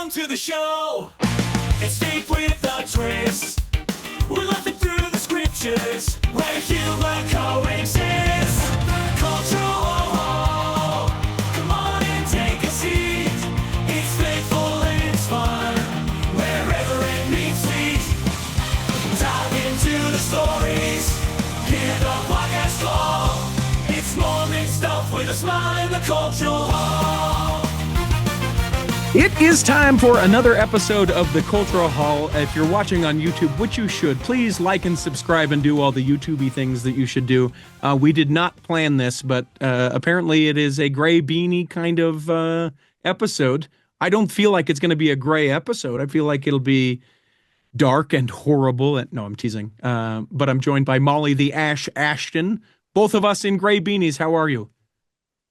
Welcome to the show. It's deep with a twist. We're laughing through the scriptures where humor coexists. Cultural. Come on and take a seat. It's playful and it's fun. Wherever it meets feet. Dive into the stories. Hear the podcast flow. It's more mixed up with a smile in the cultural hall. It is time for another episode of the Cultural Hall. If you're watching on YouTube, which you should, please like and subscribe and do all the YouTubey things that you should do. We did not plan this, but apparently it is a gray beanie kind of episode. I don't feel like it's going to be a gray episode. I feel like it'll be dark and horrible. No, I'm teasing. But I'm joined by Molly the Ash Ashton. Both of us in gray beanies. How are you?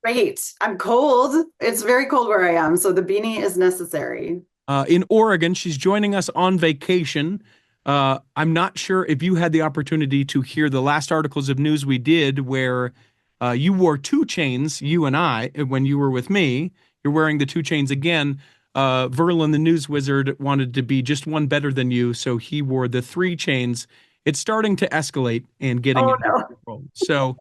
Great. I'm cold. It's very cold where I am, so the beanie is necessary. In Oregon, she's joining us on vacation. I'm not sure if you had the opportunity to hear the last articles of news we did where you wore 2 chains, you and I, when you were with me. You're wearing the 2 chains again. Verlin, the news wizard, wanted to be just one better than you, so he wore the 3 chains. It's starting to escalate and getting out of control. So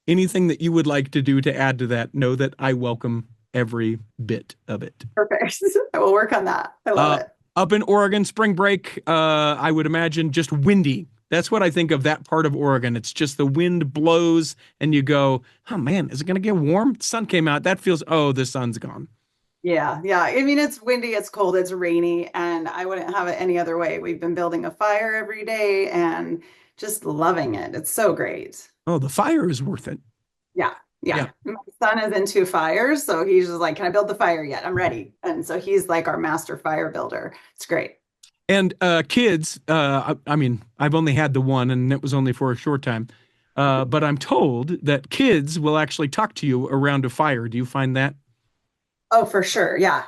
anything that you would like to do to add to that, know that I welcome every bit of it. Perfect. I will work on that. I love it. Up in Oregon, spring break, I would imagine just windy. That's what I think of that part of Oregon. It's just the wind blows and you go, oh man, is it going to get warm? The sun came out. That feels, oh, the sun's gone. Yeah. I mean, it's windy, it's cold, it's rainy, and I wouldn't have it any other way. We've been building a fire every day and just loving it. It's so great. Oh, the fire is worth it. Yeah. Yeah. My son is into fires, so he's just like, can I build the fire yet? I'm ready. And so he's like our master fire builder. It's great. And kids, I mean, I've only had the one and it was only for a short time. But I'm told that kids will actually talk to you around a fire. Do you find that? Oh, for sure. Yeah,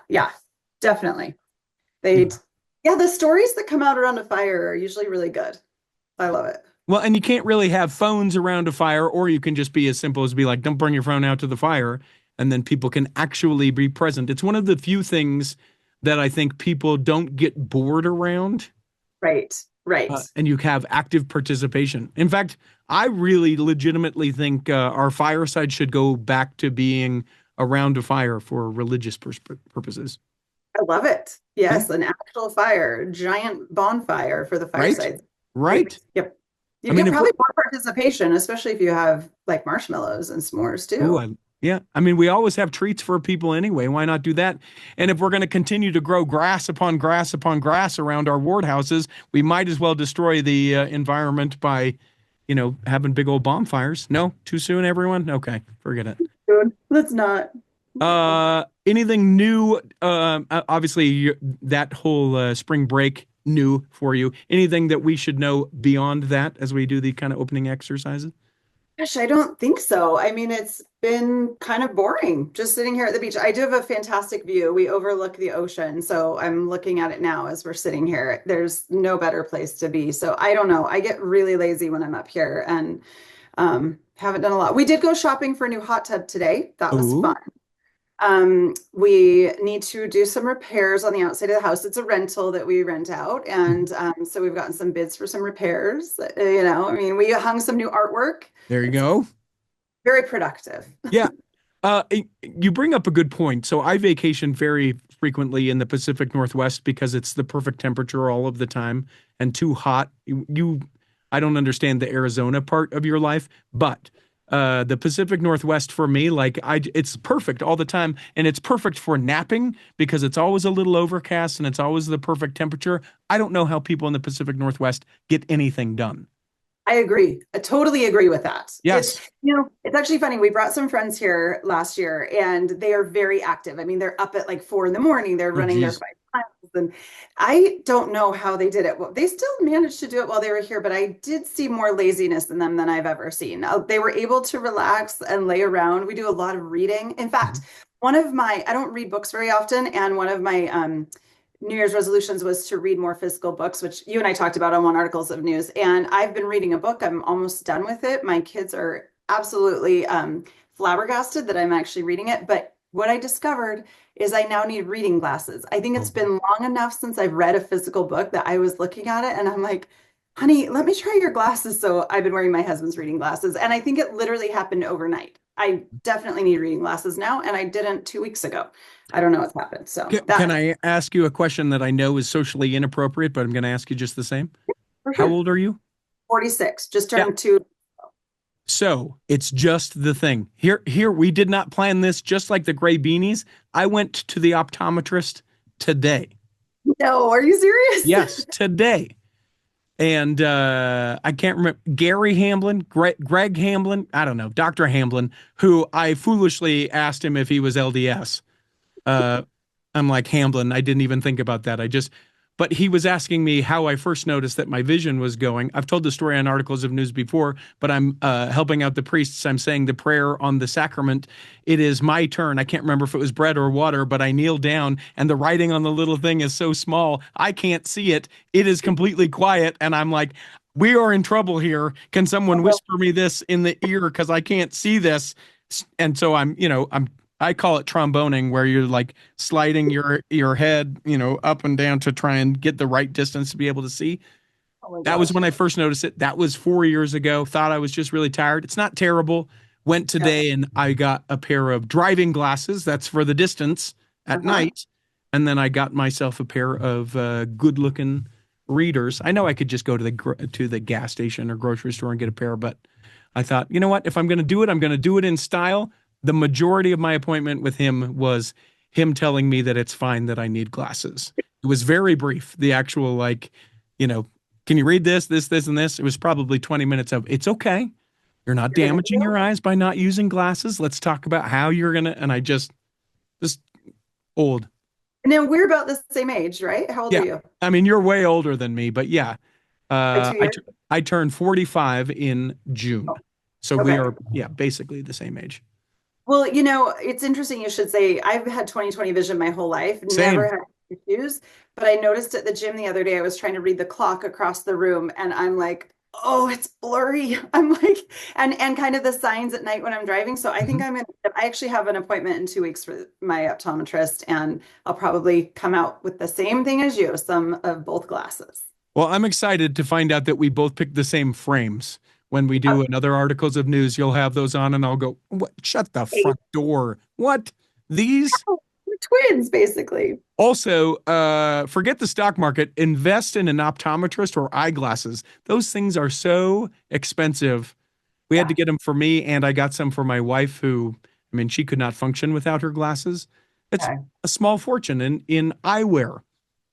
definitely. The stories that come out around a fire are usually really good. I love it. Well, and you can't really have phones around a fire, or you can just be as simple as be like, don't bring your phone out to the fire, and then people can actually be present. It's one of the few things that I think people don't get bored around. Right. And you have active participation. In fact, I really legitimately think our fireside should go back to being around a fire for religious purposes. I love it. Yes, an actual fire, giant bonfire for the fireside. Right. Yep. You get probably more participation, especially if you have like marshmallows and s'mores too. Ooh, yeah. I mean, we always have treats for people anyway. Why not do that? And if we're going to continue to grow grass upon grass upon grass around our ward houses, we might as well destroy the environment by, having big old bonfires. No, too soon, everyone? Okay, forget it. Dude, let's not. Anything new? Obviously, that whole spring break new for you. Anything that we should know beyond that as we do the kind of opening exercises? Gosh, I don't think so. I mean, it's been kind of boring just sitting here at the beach. I do have a fantastic view. We overlook the ocean. So I'm looking at it now as we're sitting here. There's no better place to be. So I don't know. I get really lazy when I'm up here and haven't done a lot. We did go shopping for a new hot tub today. That was fun. We need to do some repairs on the outside of the house. It's a rental that we rent out. And so we've gotten some bids for some repairs. We hung some new artwork. There you go. Very productive. Yeah. You bring up a good point. So I vacation very frequently in the Pacific Northwest because it's the perfect temperature all of the time and too hot. I don't understand the Arizona part of your life, but the Pacific Northwest for me, it's perfect all the time, and it's perfect for napping because it's always a little overcast and it's always the perfect temperature. I don't know how people in the Pacific Northwest get anything done. I agree. I totally agree with that. Yes. It's actually funny. We brought some friends here last year and they are very active. I mean, they're up at like 4 a.m. They're running their 5 miles. And I don't know how they did it. Well, they still managed to do it while they were here, but I did see more laziness in them than I've ever seen. They were able to relax and lay around. We do a lot of reading. In fact, I don't read books very often. And one of my New Year's resolutions was to read more physical books, which you and I talked about on One Articles of News. And I've been reading a book. I'm almost done with it. My kids are absolutely flabbergasted that I'm actually reading it. But what I discovered is I now need reading glasses. I think it's Oh. been long enough since I've read a physical book that I was looking at it and I'm like, honey, let me try your glasses. So I've been wearing my husband's reading glasses, and I think it literally happened overnight. I definitely need reading glasses now, and I didn't 2 weeks ago. I don't know what's happened. So Can that I ask you a question that I know is socially inappropriate, but I'm going to ask you just the same? for How sure. old are you? 46, just Yeah. turned two. So it's just the thing. Here, we did not plan this, just like the gray beanies. I went to the optometrist today. No, are you serious? Yes, today. And I can't remember Gary Hamblin, Greg Hamblin, I don't know, Dr. Hamblin, who I foolishly asked him if he was LDS. Uh, I'm like, Hamblin, I didn't even think about that. But he was asking me how I first noticed that my vision was going. I've told the story on Articles of News before, but I'm helping out the priests. I'm saying the prayer on the sacrament. It is my turn. I can't remember if it was bread or water, but I kneel down and the writing on the little thing is so small, I can't see it. It is completely quiet. And I'm like, we are in trouble here. Can someone whisper me this in the ear? Because I can't see this. And so I call it tromboning, where you're like sliding your head, up and down to try and get the right distance to be able to see. Oh my That was gosh. when I first noticed it. That was 4 years ago. Thought I was just really tired. It's not terrible. Went Yeah. today and I got a pair of driving glasses. That's for the distance at Uh-huh. night. And then I got myself a pair of good looking readers. I know I could just go to the gas station or grocery store and get a pair, but I thought, you know what? If I'm going to do it, I'm going to do it in style. The majority of my appointment with him was him telling me that it's fine that I need glasses. It was very brief. The actual, like, can you read this, and this? It was probably 20 minutes of, it's okay. You're not You're gonna damaging do your eyes by not using glasses. Let's talk about how you're going to, and I just old. And then we're about the same age, right? How old Yeah. are you? I mean, you're way older than me, but yeah. By 2 years? I turned 45 in June. Oh, So we okay. are, yeah, basically the same age. Well, it's interesting you should say I've had 20/20 vision my whole life, never Same. had issues, but I noticed at the gym the other day I was trying to read the clock across the room and I'm like, "Oh, it's blurry." I'm like, and kind of the signs at night when I'm driving. So I think Mhm. I actually have an appointment in 2 weeks for my optometrist, and I'll probably come out with the same thing as you, some of both glasses. Well, I'm excited to find out that we both picked the same frames. When we do another articles of news, you'll have those on, and I'll go, what? Shut the Okay. front door. What? These? We're twins, basically. Also, forget the stock market. Invest in an optometrist or eyeglasses. Those things are so expensive. We had Yeah. to get them for me, and I got some for my wife, who, I mean, she could not function without her glasses. It's Okay. a small fortune in eyewear.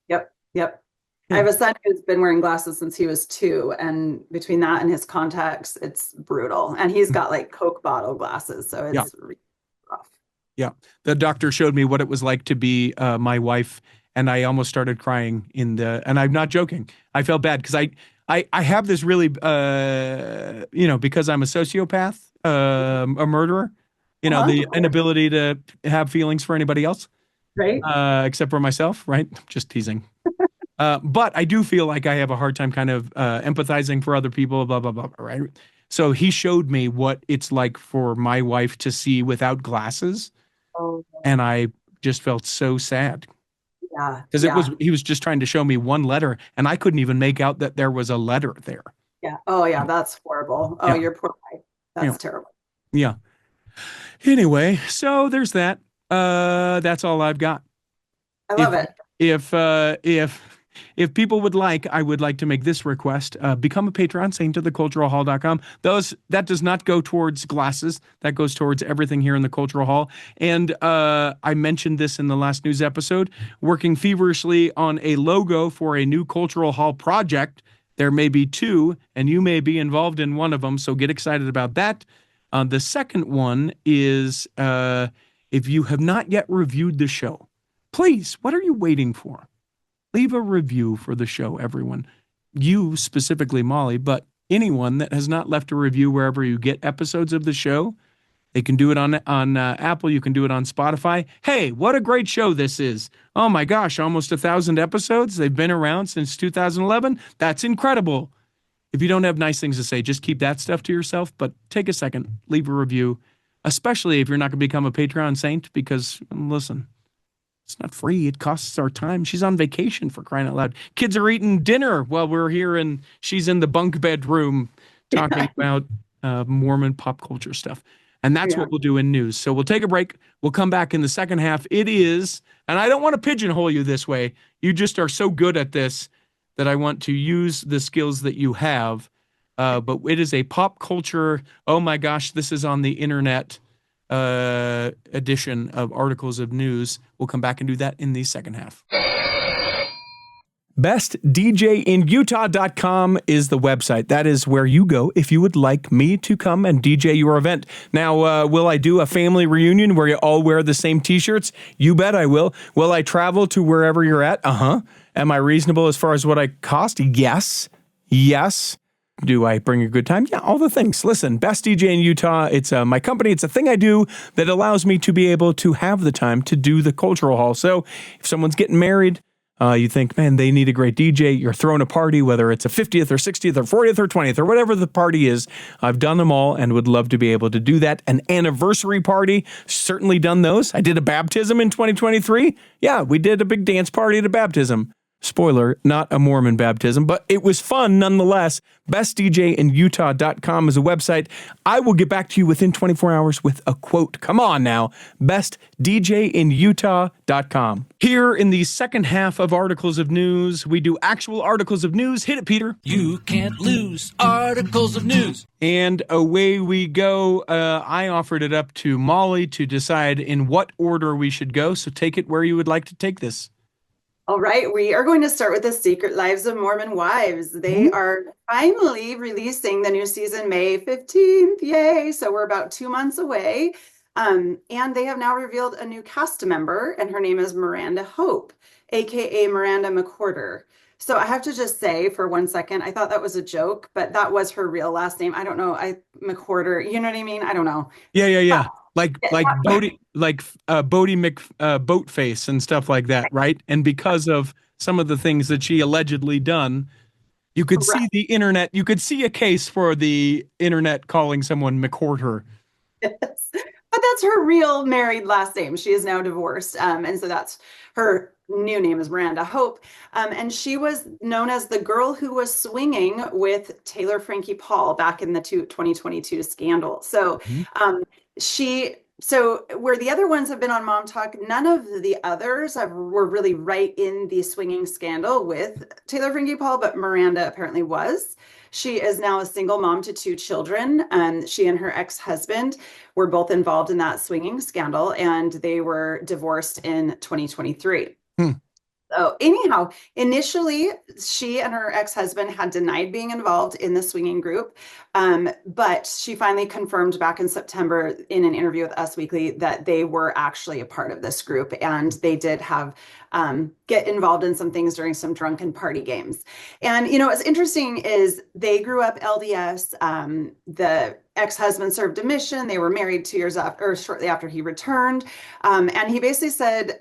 Yep. Yep. I Yeah. have a son who's been wearing glasses since he was 2, and between that and his contacts, it's brutal. And he's got like Coke bottle glasses, so Yeah. it's really rough. Yeah. The doctor showed me what it was like to be my wife, and I almost started crying and I'm not joking. I felt bad because I have this really, because I'm a sociopath, a murderer, the Uh-huh. inability to have feelings for anybody else, Right? except for myself, right? Just teasing. But I do feel like I have a hard time kind of empathizing for other people, blah, blah, blah, right? So he showed me what it's like for my wife to see without glasses. Oh, And I just felt so sad yeah. because Yeah. he was just trying to show me one letter and I couldn't even make out that there was a letter there. Yeah. Oh, yeah. That's horrible. Oh, Yeah. your poor guy. Yeah. That's terrible. Yeah. Anyway, so there's that. That's all I've got. I love it. If people would like, I would like to make this request. Become a patron, saintoftheculturalhall.com. That does not go towards glasses. That goes towards everything here in the Cultural Hall. And I mentioned this in the last news episode, working feverishly on a logo for a new Cultural Hall project. There may be 2, and you may be involved in one of them, so get excited about that. The second one is if you have not yet reviewed the show, please, what are you waiting for? Leave a review for the show, everyone. You specifically, Molly, but anyone that has not left a review wherever you get episodes of the show, they can do it on Apple. You can do it on Spotify. Hey, what a great show this is. Oh my gosh, almost 1,000 episodes. They've been around since 2011. That's incredible. If you don't have nice things to say, just keep that stuff to yourself, but take a second, leave a review. especially if you're not going to become a Patreon saint, because listen, it's not free. It costs our time. She's on vacation, for crying out loud. Kids are eating dinner while we're here, and she's in the bunk bedroom talking about Mormon pop culture stuff. And that's what we'll do in news. So we'll take a break. We'll come back in the second half. It is, and I don't want to pigeonhole you this way. You just are so good at this that I want to use the skills that you have. But it is a pop culture, oh my gosh, this is on the internet edition of Articles of News. We'll come back and do that in the second half. BestDJinUtah.com is the website. That is where you go if you would like me to come and DJ your event. Now, will I do a family reunion where you all wear the same t-shirts? You bet I will. Will I travel to wherever you're at? Am I reasonable as far as what I cost? Yes. Do I bring a good time? Yeah, all the things. Listen, Best DJ in Utah, it's my company. It's a thing I do that allows me to be able to have the time to do the cultural hall. So if someone's getting married, you think, man, they need a great DJ. You're throwing a party, whether it's a 50th or 60th or 40th or 20th or whatever the party is. I've done them all and would love to be able to do that. An anniversary party, certainly done those. I did a baptism in 2023. Yeah, we did a big dance party at a baptism. Spoiler, not a Mormon baptism, but it was fun nonetheless. BestDJinUtah.com is a website. I will get back to you within 24 hours with a quote. Come on now. BestDJinUtah.com. Here in the second half of Articles of News, we do actual articles of news. Hit it, Peter. You can't lose articles of news. And away we go. I offered it up to Molly to decide in what order we should go. So take it where you would like to take this. All right, we are going to start with The Secret Lives of Mormon Wives. They are finally releasing the new season May 15th. Yay! So we're about 2 months away. And they have now revealed a new cast member, and her name is Miranda Hope, aka Miranda McWhorter. So I have to just say for 1 second, I thought that was a joke, but that was her real last name. I don't know. McWhorter, you know what I mean? I don't know. Yeah. Like Bodie Boatface and stuff like that, right? And because of some of the things that she allegedly done, you could see the internet. You could see a case for the internet calling someone McWhorter. Yes. But that's her real married last name. She is now divorced. And so that's her new name is Miranda Hope. And she was known as the girl who was swinging with Taylor Frankie Paul back in the 2022 scandal. So so where the other ones have been on Mom Talk, none of the others were really right in the swinging scandal with Taylor Frankie Paul, but Miranda apparently was. She is now a single mom to 2 children. She and her ex-husband were both involved in that swinging scandal, and they were divorced in 2023. So anyhow, initially, she and her ex-husband had denied being involved in the swinging group, but she finally confirmed back in September in an interview with Us Weekly that they were actually a part of this group, and they did have get involved in some things during some drunken party games. And what's interesting is they grew up LDS. The ex-husband served a mission. They were married 2 years after, or shortly after he returned, and he basically said,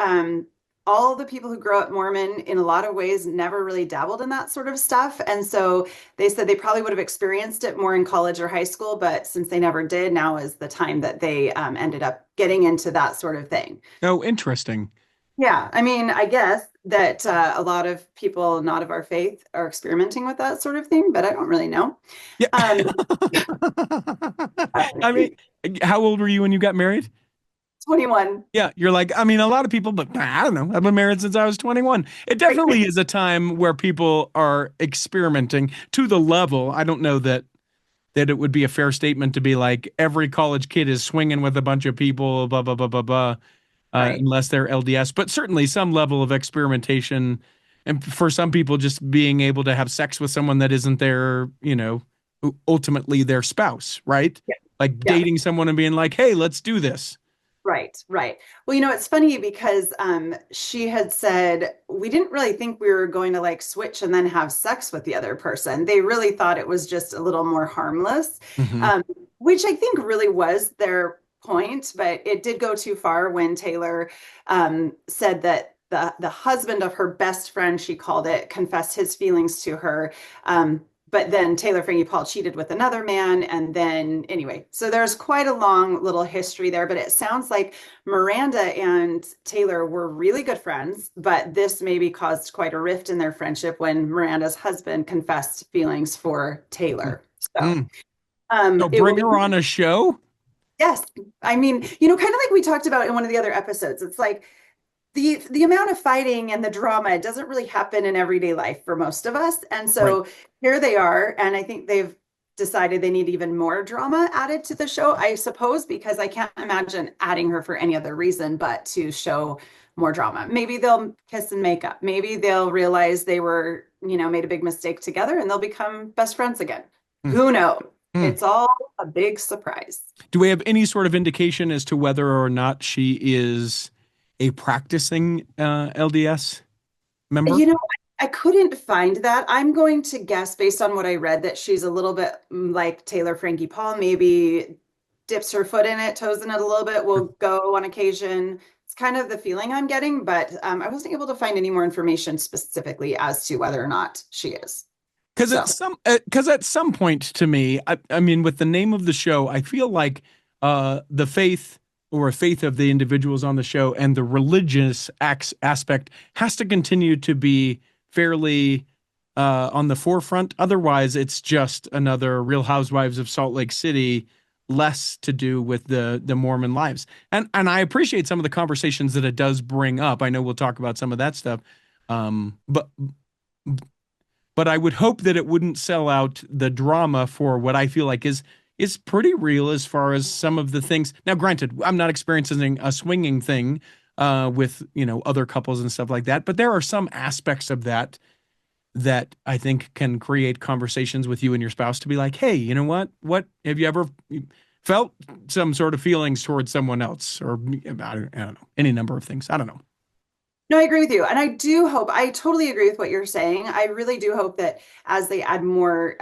all the people who grow up Mormon in a lot of ways never really dabbled in that sort of stuff. And so they said they probably would have experienced it more in college or high school, but since they never did, now is the time that they ended up getting into that sort of thing. Oh, interesting. Yeah. I mean, I guess that a lot of people not of our faith are experimenting with that sort of thing, but I don't really know. Yeah. I mean, how old were you when you got married? 21. Yeah, you're like, I mean, a lot of people, but I don't know. I've been married since I was 21. It definitely is a time where people are experimenting to the level. I don't know that it would be a fair statement to be like every college kid is swinging with a bunch of people, blah, blah, blah, blah, blah, unless they're LDS. But certainly some level of experimentation. And for some people, just being able to have sex with someone that isn't their, ultimately their spouse, right? Yeah. Like dating someone and being like, hey, let's do this. Right. Well, it's funny because she had said, we didn't really think we were going to like switch and then have sex with the other person. They really thought it was just a little more harmless, which I think really was their point. But it did go too far when Taylor said that the husband of her best friend, she called it, confessed his feelings to her. but then Taylor Frankie Paul cheated with another man. And then, anyway, so there's quite a long little history there, but it sounds like Miranda and Taylor were really good friends, but this maybe caused quite a rift in their friendship when Miranda's husband confessed feelings for Taylor. So, So it will bring her on a show? yes. I mean, kind of like we talked about in one of the other episodes, it's like the amount of fighting and the drama, it doesn't really happen in everyday life for most of us. And so Right. here they are, and I think they've decided they need even more drama added to the show, I suppose, because I can't imagine adding her for any other reason but to show more drama. Maybe they'll kiss and make up. Maybe they'll realize they were, made a big mistake together and they'll become best friends again. Hmm. Who knows? Hmm. It's all a big surprise. Do we have any sort of indication as to whether or not she is a practicing LDS member? I couldn't find that. I'm going to guess based on what I read that she's a little bit like Taylor Frankie Paul, maybe dips her foot in it, toes in it a little bit, will go on occasion. It's kind of the feeling I'm getting, but I wasn't able to find any more information specifically as to whether or not she is. Because at some point, to me, I mean, with the name of the show, I feel like the faith of the individuals on the show and the religious aspect has to continue to be fairly on the forefront. Otherwise, it's just another Real Housewives of Salt Lake City, less to do with the Mormon lives. And I appreciate some of the conversations that it does bring up. I know we'll talk about some of that stuff, but I would hope that it wouldn't sell out the drama for what I feel like is pretty real as far as some of the things. Now, granted, I'm not experiencing a swinging thing with other couples and stuff like that, but there are some aspects of that I think can create conversations with you and your spouse to be like, hey, you know what have you ever felt some sort of feelings towards someone else, or I don't know, any number of things. I don't know. No, I agree with you. And I totally agree with what you're saying. I really do hope that as they add more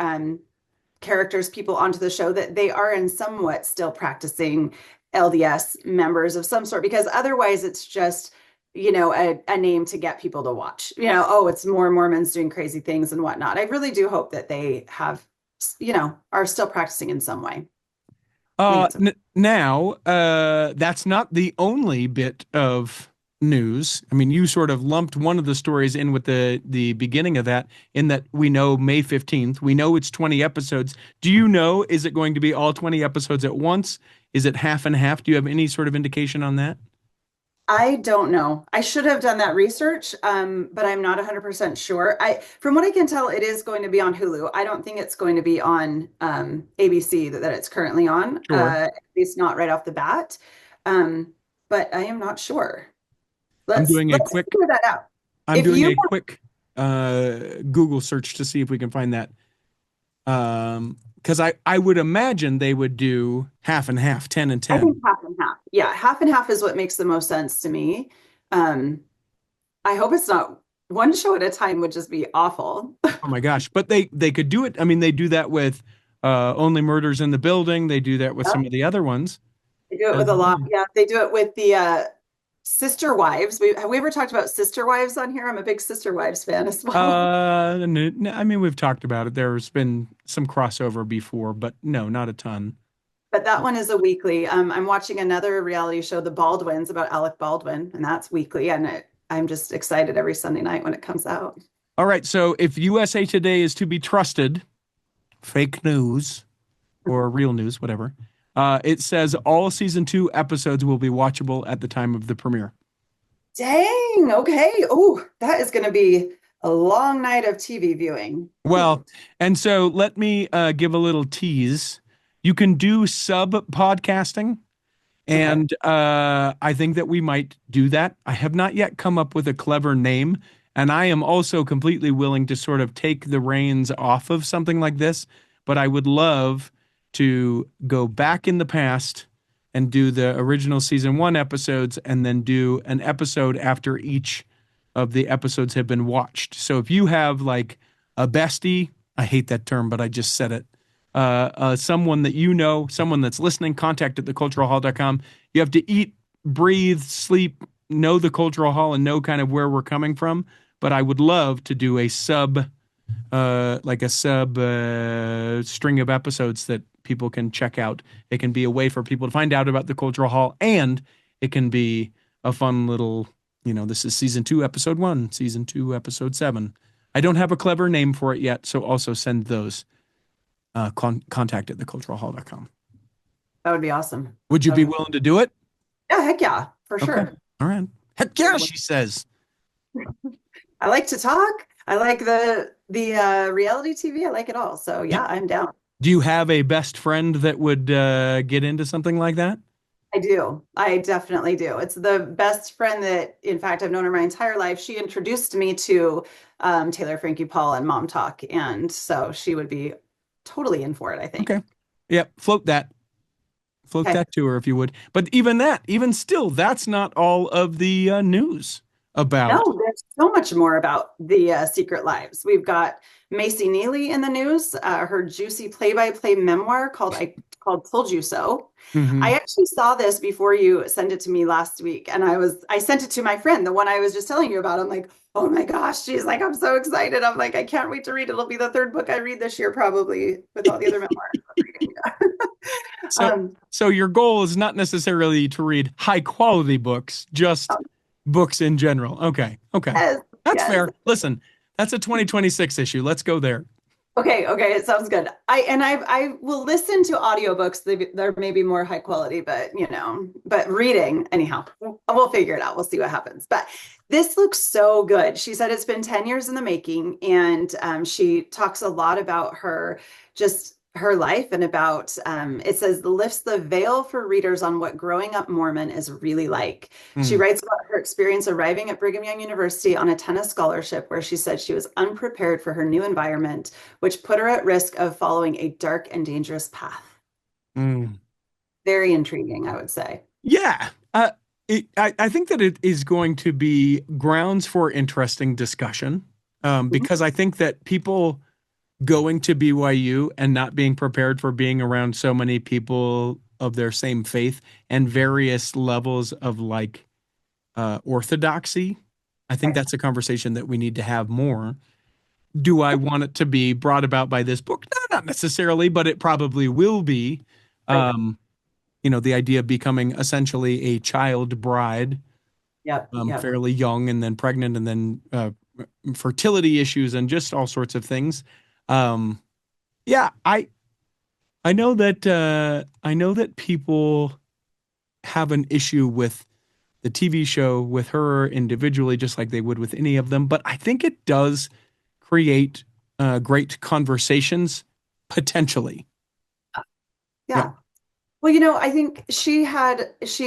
characters, people onto the show, that they are in somewhat still practicing LDS members of some sort, because otherwise it's just, a name to get people to watch. Oh, it's more Mormons doing crazy things and whatnot. I really do hope that they have, are still practicing in some way. Now, that's not the only bit of news. I mean, you sort of lumped one of the stories in with the beginning of that, in that we know May 15th. We know it's 20 episodes. Do you know, is it going to be all 20 episodes at once? Is it half and half? Do you have any sort of indication on that? I don't know. I should have done that research, but I'm not 100% sure. From what I can tell, it is going to be on Hulu. I don't think it's going to be on ABC that it's currently on, Sure. at least not right off the bat. But I am not sure. I'm doing a Let's quick figure that out. I'm If doing you a quick Google search to see if we can find that. Because I would imagine they would do half and half, 10 and I 10. think half and half. Yeah, half and half is what makes the most sense to me. I hope it's not one show at a time, would just be awful. Oh my gosh. But they could do it. I mean, they do that with Only Murders in the Building. They do that with some of the other ones. They do it with a lot. Yeah, they do it with the Sister Wives. Have we ever talked about Sister Wives on here? I'm a big Sister Wives fan as well. I mean, we've talked about it. There's been some crossover before, but no, not a ton. But that one is a weekly. I'm watching another reality show, The Baldwins, about Alec Baldwin, and that's weekly. And I'm just excited every Sunday night when it comes out. All right. So if USA Today is to be trusted, fake news or real news, whatever, it says all season 2 episodes will be watchable at the time of the premiere. Dang. Okay. Oh, that is going to be a long night of TV viewing. Well, and so let me give a little tease. You can do sub podcasting, and I think that we might do that. I have not yet come up with a clever name, and I am also completely willing to sort of take the reins off of something like this, but I would love to go back in the past and do the original season 1 episodes and then do an episode after each of the episodes have been watched. So if you have like a bestie, I hate that term, but I just said it. Someone that you know, someone that's listening, contact at theculturalhall.com. You have to eat, breathe, sleep, know the Cultural Hall and know kind of where we're coming from. But I would love to do a sub like a sub string of episodes that people can check out. It can be a way for people to find out about the Cultural Hall, and it can be a fun little, this is season 2, episode 1, season 2, episode 7. I don't have a clever name for it yet, so also send those. Contact at theculturalhall.com. That would be awesome. Would you be willing to do it? Yeah, heck yeah, for Okay. sure. All right. Heck yeah, she says. I like to talk. I like the reality TV. I like it all. So yeah, I'm down. Do you have a best friend that would get into something like that? I do. I definitely do. It's the best friend that, in fact, I've known her my entire life. She introduced me to Taylor Frankie Paul and Mom Talk, and so she would be totally in for it, I think. Okay. Yep. Float that to her if you would. But even still, that's not all of the news about. No, there's so much more about the Secret Lives. We've got Macy Neely in the news, her juicy play-by-play memoir called Told You So. Mhm. I actually saw this before you sent it to me last week, and I sent it to my friend, the one I was just telling you about. I'm like, oh my gosh, she's like, I'm so excited. I'm like, I can't wait to read it. It'll be the 3rd book I read this year, probably, with all the other memoirs I'm reading. So your goal is not necessarily to read high quality books, just books in general. Okay. Yes, That's fair. Listen, that's a 2026 issue. Let's go there. Okay, it sounds good. I will listen to audiobooks. They're maybe more high quality, but reading anyhow. We'll figure it out. We'll see what happens. But this looks so good. She said it's been 10 years in the making, and she talks a lot about her life and about it says lifts the veil for readers on what growing up Mormon is really like. She writes about her experience arriving at Brigham Young University on a tennis scholarship, where she said she was unprepared for her new environment, which put her at risk of following a dark and dangerous path. Very intriguing, I would say. Yeah. I think that it is going to be grounds for interesting discussion, because I think that people going to BYU and not being prepared for being around so many people of their same faith and various levels of orthodoxy. I think that's a conversation that we need to have more. Do I want it to be brought about by this book? No, not necessarily, but it probably will be. Right. The idea of becoming essentially a child bride, fairly young, and then pregnant, and then fertility issues and just all sorts of things. I know that people have an issue with the TV show, with her individually, just like they would with any of them. But I think it does create great conversations potentially. Yeah. Well, I think she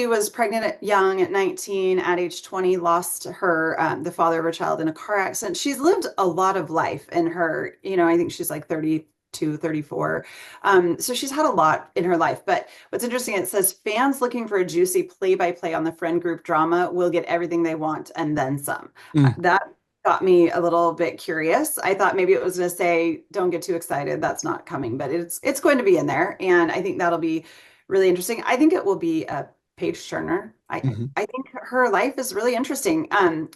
was pregnant at 19, at age 20, lost the father of her child in a car accident. She's lived a lot of life in her, I think she's like 32, 34. So she's had a lot in her life. But what's interesting, it says fans looking for a juicy play-by-play on the friend group drama will get everything they want and then some. That got me a little bit curious. I thought maybe it was going to say, don't get too excited. That's not coming, but it's going to be in there. And I think that'll be really interesting. I think it will be a page turner. I think her life is really interesting.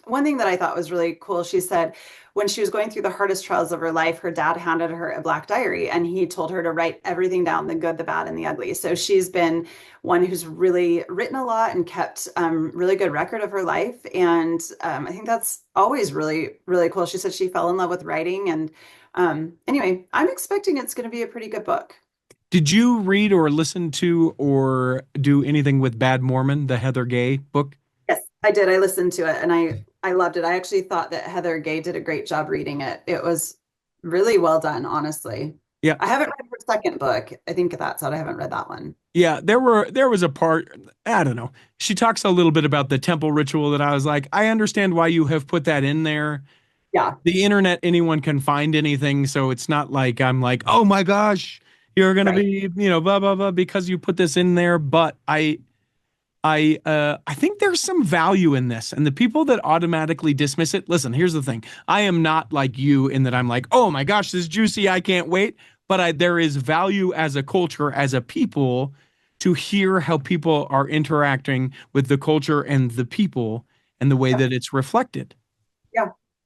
One thing that I thought was really cool, she said when she was going through the hardest trials of her life, her dad handed her a black diary, and he told her to write everything down, the good, the bad, and the ugly. So she's been one who's really written a lot and kept really good record of her life. And I think that's always really, really cool. She said she fell in love with writing. And anyway, I'm expecting it's going to be a pretty good book. Did you read or listen to or do anything with Bad Mormon, the Heather Gay book? Yes, I did. I listened to it, and I loved it. I actually thought that Heather Gay did a great job reading it. It was really well done, honestly. Yeah. I haven't read her second book. I think that's out. I haven't read that one. Yeah, there was a part, I don't know. She talks a little bit about the temple ritual that I was like, I understand why you have put that in there. Yeah. The internet, anyone can find anything, so it's not like I'm like, oh my gosh, you're going to be, blah, blah, blah, because you put this in there. But I think there's some value in this. And the people that automatically dismiss it, listen, here's the thing. I am not like you in that I'm like, oh my gosh, this is juicy, I can't wait. But there is value as a culture, as a people, to hear how people are interacting with the culture and the people and the way that it's reflected.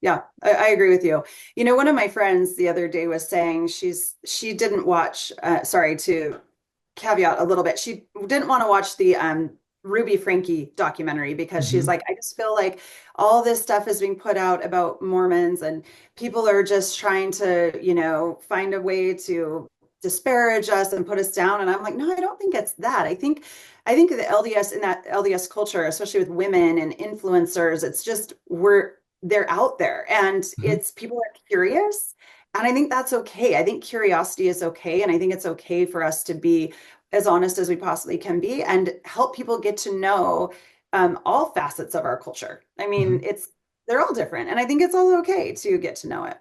Yeah, I agree with you. You know, one of my friends the other day was saying she didn't watch, sorry to caveat a little bit. She didn't want to watch the Ruby Frankie documentary because she's Hmm. like, I just feel like all this stuff is being put out about Mormons and people are just trying to, find a way to disparage us and put us down. And I'm like, no, I don't think it's that. I think the LDS in that LDS culture, especially with women and influencers, it's just they're out there and Hmm. it's people are curious. And I think that's okay. I think curiosity is okay. And I think it's okay for us to be as honest as we possibly can be and help people get to know all facets of our culture. I mean, Hmm. they're all different. And I think it's all okay to get to know it.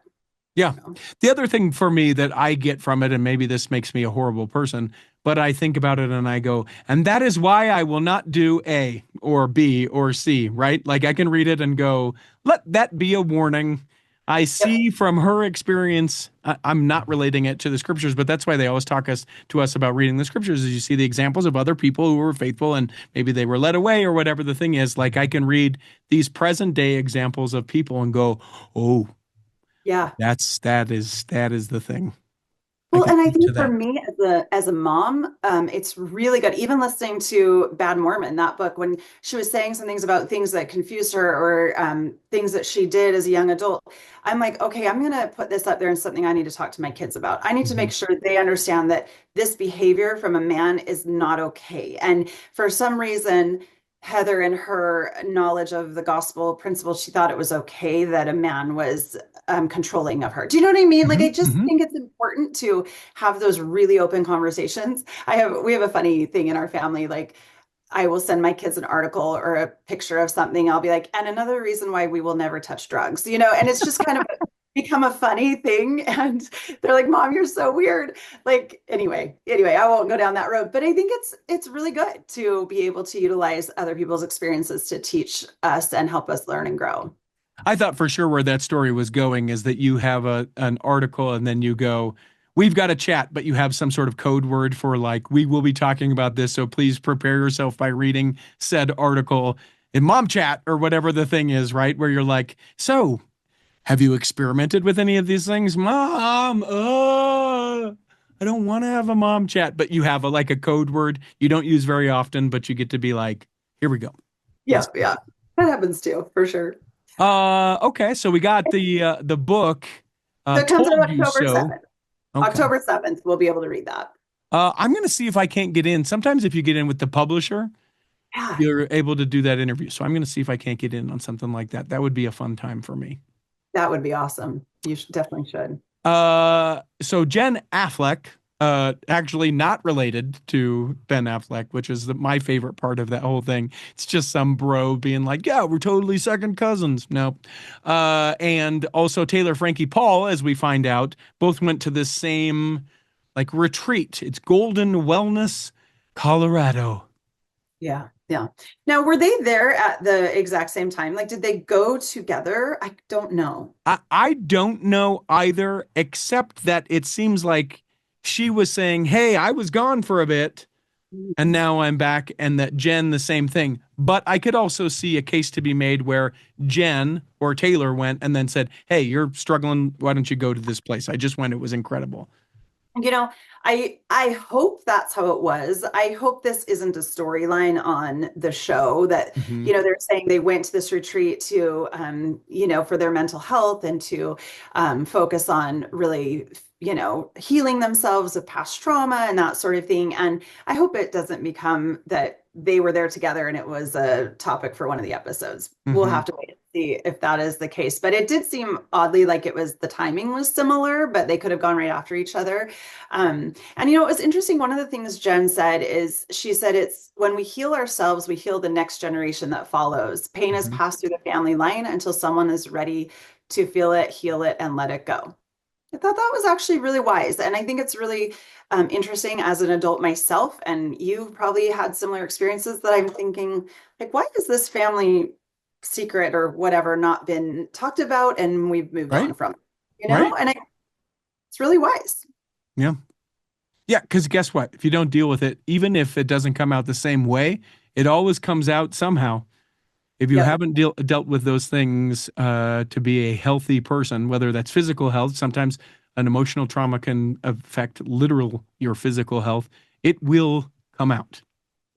Yeah. You know? The other thing for me that I get from it, and maybe this makes me a horrible person, but I think about it and I go, and that is why I will not do A or B or C, right? Like I can read it and go, let that be a warning. I Yep. see from her experience, I'm not relating it to the scriptures, but that's why they always talk to us about reading the scriptures, is you see the examples of other people who were faithful and maybe they were led away or whatever the thing is. Like I can read these present day examples of people and go, oh, Yeah. that is the thing. I Well, can and I speak to think for that. me as a mom, it's really good. Even listening to Bad Mormon, that book, when she was saying some things about things that confused her or things that she did as a young adult, I'm like, okay, I'm going to put this up there and something I need to talk to my kids about. I need to make Mhm. sure they understand that this behavior from a man is not okay. And for some reason, Heather, in her knowledge of the gospel principles, she thought it was okay that a man was controlling of her. Do you know what I mean? Like, I Mhm. just Mhm. think it's important to have those really open conversations. We have a funny thing in our family. Like, I will send my kids an article or a picture of something. I'll be like, and another reason why we will never touch drugs, and it's just kind of become a funny thing. And they're like, Mom, you're so weird. Like, anyway, I won't go down that road. But I think it's really good to be able to utilize other people's experiences to teach us and help us learn and grow. I thought for sure where that story was going is that you have an article and then you go, we've got a chat, but you have some sort of code word for like, we will be talking about this. So please prepare yourself by reading said article in mom chat or whatever the thing is, right? Where you're like, so have you experimented with any of these things? Mom, I don't want to have a mom chat, but you have like a code word you don't use very often, but you get to be like, here we go. Yeah, Let's do yeah. it. That happens too, for sure. Okay, so we got the book So it comes out Told You October So. 7th. Okay. October 7th, we'll be able to read that. I'm gonna see if I can't get in. Sometimes if you get in with the publisher, Yeah, you're able to do that interview. So I'm gonna see if I can't get in on something like that. That would be a fun time for me. that would be awesome. Definitely should. So Jen Affleck, actually not related to Ben Affleck, which is my favorite part of that whole thing. It's just some bro being like, "Yeah, we're totally second cousins." No, and also Taylor Frankie Paul, as we find out, both went to this same like retreat. It's Golden Wellness, Colorado. Yeah, yeah. Now, were they there at the exact same time? Like, did they go together? I don't know. I don't know either, except that it seems like she was saying, "Hey, I was gone for a bit." And now I'm back, and that Jen, the same thing. But I could also see a case to be made where Jen or Taylor went and then said, "Hey, you're struggling. Why don't you go to this place? I just went. It was incredible." You know, I hope that's how it was. I hope this isn't a storyline on the show that, Hmm. they're saying they went to this retreat to, for their mental health and to focus on really, healing themselves of past trauma and that sort of thing. And I hope it doesn't become that they were there together and it was a topic for one of the episodes. We'll Hmm. have to wait and see if that is the case. But it did seem oddly like the timing was similar, but they could have gone right after each other. And it was interesting. One of the things Jen said is she said it's when we heal ourselves, we heal the next generation that follows. Pain is Hmm. passed through the family line until someone is ready to feel it, heal it, and let it go. I thought that was actually really wise. And I think it's really interesting as an adult myself. And you've probably had similar experiences that I'm thinking, like, why has this family secret or whatever not been talked about and we've moved Right. on from, Right. And it's really wise. Yeah. Yeah. Because guess what? If you don't deal with it, even if it doesn't come out the same way, it always comes out somehow. If you Yep. haven't dealt with those things to be a healthy person, whether that's physical health, sometimes an emotional trauma can affect literal your physical health, it will come out.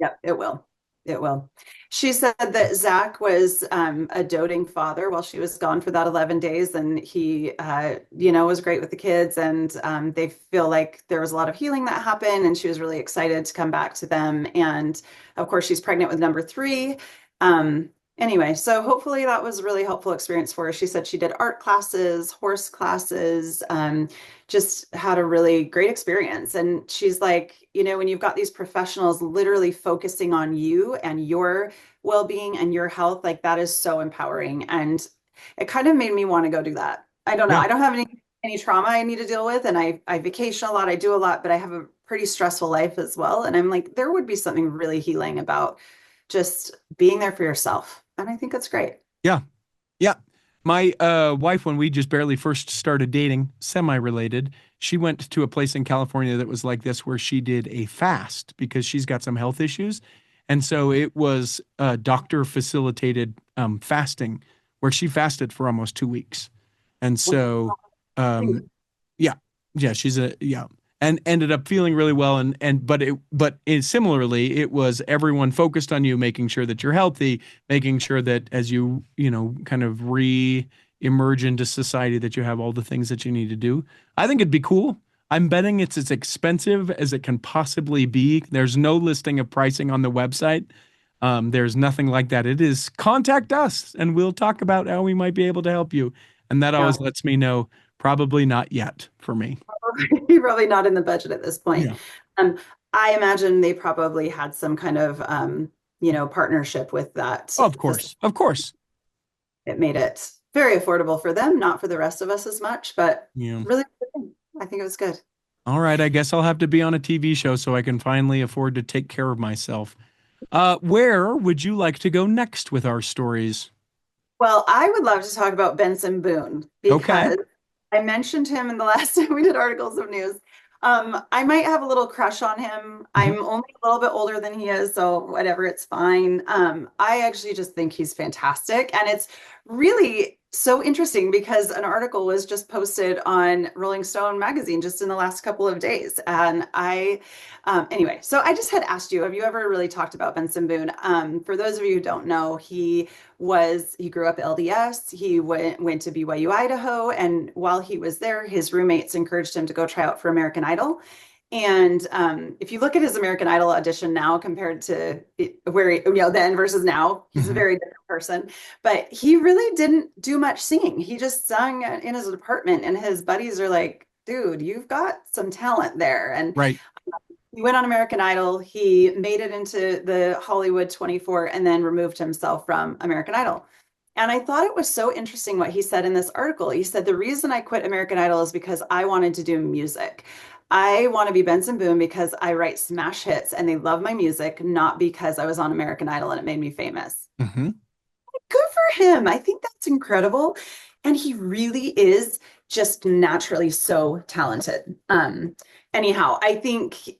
Yep, it will. It will. She said that Zach was a doting father while she was gone for that 11 days, and he, was great with the kids, and they feel like there was a lot of healing that happened, and she was really excited to come back to them. And of course, she's pregnant with number three. Um, anyway, so hopefully that was a really helpful experience for her. She said she did art classes, horse classes, just had a really great experience. And she's like, when you've got these professionals literally focusing on you and your well-being and your health, like that is so empowering. And it kind of made me want to go do that. I don't know. Yeah. I don't have any trauma I need to deal with, and I vacation a lot, I do a lot, but I have a pretty stressful life as well. And I'm like, there would be something really healing about just being there for yourself. And I think that's great. Yeah. Yeah. My wife, when we just barely first started dating, semi-related, she went to a place in California that was like this, where she did a fast because she's got some health issues. And so it was doctor facilitated fasting, where she fasted for almost 2 weeks. And so, yeah, and ended up feeling really well. But similarly, it was everyone focused on you, making sure that you're healthy, making sure that as you kind of re-emerge into society, that you have all the things that you need to do. I think it'd be cool. I'm betting it's as expensive as it can possibly be. There's no listing of pricing on the website. There's nothing like that. It is contact us and we'll talk about how we might be able to help you. And that always lets me know probably not yet for me. Probably not in the budget at this point. Yeah. I imagine they probably had some kind of, partnership with that. Oh, of course. It made it very affordable for them, not for the rest of us as much, but Yeah. really, I think it was good. All right. I guess I'll have to be on a TV show so I can finally afford to take care of myself. Where would you like to go next with our stories? Well, I would love to talk about Benson Boone because I mentioned him in the last time we did articles of news. I might have a little crush on him. I'm only a little bit older than he is, so whatever, it's fine. I actually just think he's fantastic. And it's really so interesting because an article was just posted on Rolling Stone magazine just in the last couple of days. And anyway, so I just had asked you, have you ever really talked about Benson Boone? For those of you who don't know, he grew up LDS. He went to BYU, Idaho. And while he was there, his roommates encouraged him to go try out for American Idol. And if you look at his American Idol audition now compared to where then versus now, he's a very different person. But he really didn't do much singing. He just sung in his apartment, and his buddies are like, "Dude, you've got some talent there." And Right. He went on American Idol. He made it into the Hollywood 24, and then removed himself from American Idol. And I thought it was so interesting what he said in this article. He said, the reason I quit American Idol is because I wanted to do music. I want to be Benson Boone because I write smash hits and they love my music, not because I was on American Idol and it made me famous. Mm-hmm. Good for him. I think that's incredible. And he really is just naturally so talented. Anyhow, I think